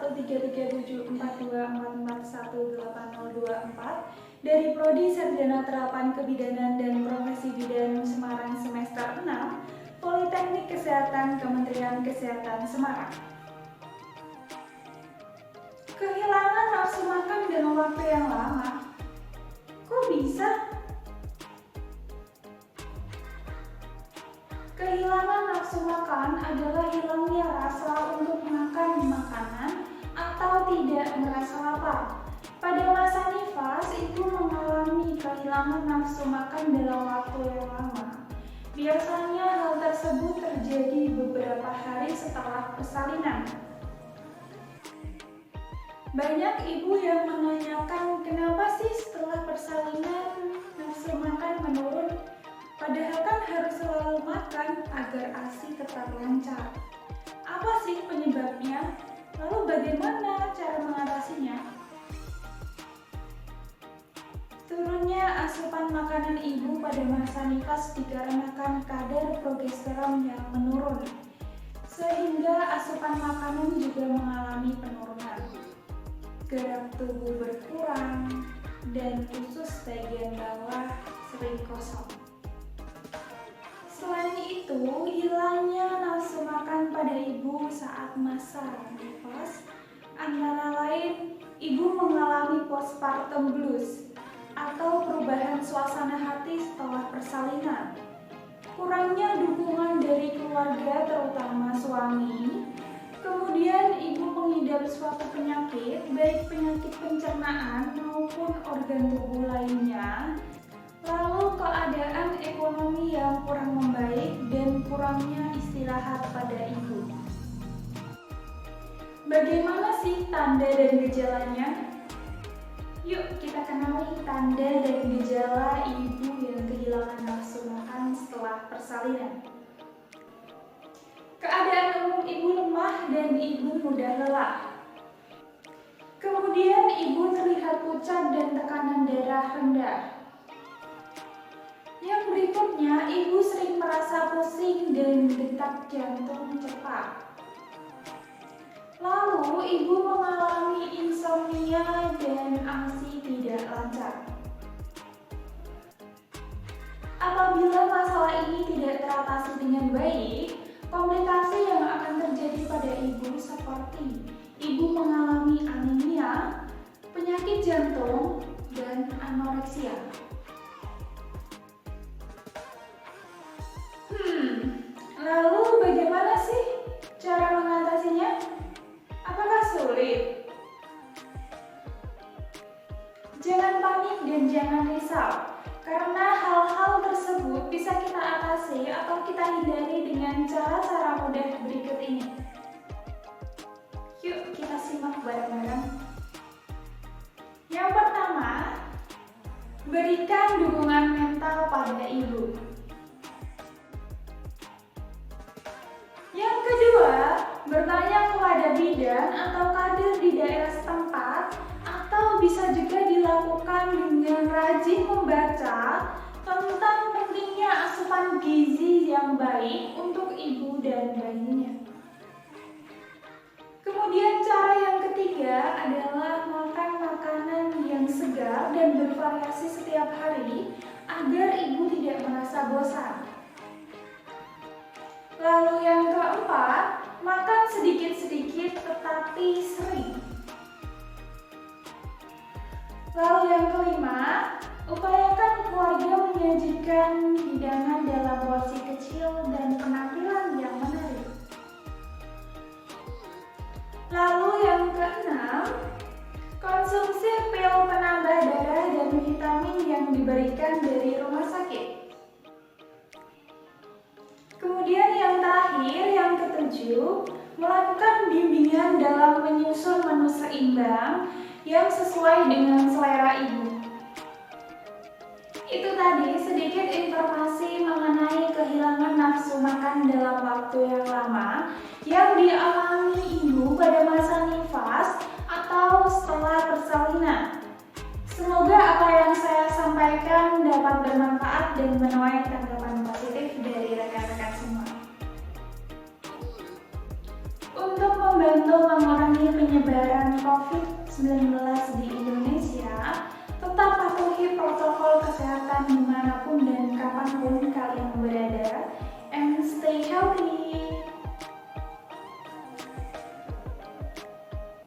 1337424418024 dari Prodi Sarjana Terapan Kebidanan dan Profesi Bidan Semarang semester 6, Politeknik Kesehatan Kementerian Kesehatan Semarang. Kehilangan nafsu makan dalam waktu yang lama. Kok bisa? Kehilangan nafsu makan adalah hilangnya rasa untuk makan makanan atau tidak merasa lapar. Pada masa nifas, ibu mengalami kehilangan nafsu makan dalam waktu yang lama. Biasanya hal tersebut terjadi beberapa hari setelah persalinan. Banyak ibu yang menanyakan kenapa sih setelah persalinan nafsu makan menurun? Padahal kan harus selalu makan agar ASI tetap lancar. Apa sih penyebabnya? Lalu bagaimana cara mengatasinya? Turunnya asupan makanan ibu pada masa nifas dikarenakan kadar progesteron yang menurun, sehingga asupan makanan juga mengalami penurunan. Gerak tubuh berkurang dan usus bagian bawah sering kosong. Selain itu, hilangnya nafsu makan pada ibu saat masa nifas antara lain ibu mengalami postpartum blues atau perubahan suasana hati setelah persalinan, kurangnya dukungan dari keluarga terutama suami. Kemudian ibu mengidap suatu penyakit, baik penyakit pencernaan maupun organ tubuh lainnya. Lalu keadaan ekonomi yang kurang membaik dan kurangnya istirahat pada ibu. Bagaimana sih tanda dan gejalanya? Yuk kita kenali tanda dan gejala ibu yang kehilangan nafsu makan setelah persalinan. Keadaan umum ibu lemah dan ibu mudah lelah. Kemudian ibu terlihat pucat dan tekanan darah rendah. Yang berikutnya, ibu sering merasa pusing dan detak jantung cepat. Lalu ibu mengalami insomnia dan ASI tidak lancar. Apabila masalah ini tidak teratasi dengan baik, komplikasi yang akan terjadi pada ibu seperti ibu mengalami anemia, penyakit jantung, dan anoreksia. Lalu bagaimana sih cara mengatasinya? Apakah sulit? Jangan panik dan jangan risau, karena hal-hal tersebut bisa kita atasi atau kita hindari dengan cara-cara mudah berikut ini. Yuk kita simak bareng-bareng. Yang pertama, berikan dukungan mental pada ibu. Yang kedua, bertanya kepada bidan atau kader di daerah setempat, atau bisa juga dilakukan dengan rajin membaca tentang pentingnya asupan gizi yang baik untuk ibu dan bayinya. Kemudian cara yang ketiga adalah makan makanan yang segar dan bervariasi setiap hari agar ibu tidak merasa bosan. Lalu yang keempat, makan sedikit-sedikit tetapi sering. Lalu yang kelima, upayakan keluarga menyajikan hidangan dalam porsi kecil dan penampilan yang menarik. Lalu yang keenam, konsumsi pil penambah darah dan vitamin yang diberikan dari rumah sakit. Kemudian yang terakhir, yang ketujuh, melakukan bimbingan dalam menyusun menu seimbang yang sesuai dengan selera ibu. Itu tadi sedikit informasi mengenai kehilangan nafsu makan dalam waktu yang lama yang dialami ibu pada masa nifas atau setelah persalinan. Semoga apa yang saya sampaikan dapat bermanfaat dan menuai tanggapan positif dari rekan-rekan semua. Untuk membantu mengurangi penyebaran COVID-19 di Indonesia, tetap patuhi protokol kesehatan dimanapun dan kapanpun kalian berada, and stay healthy.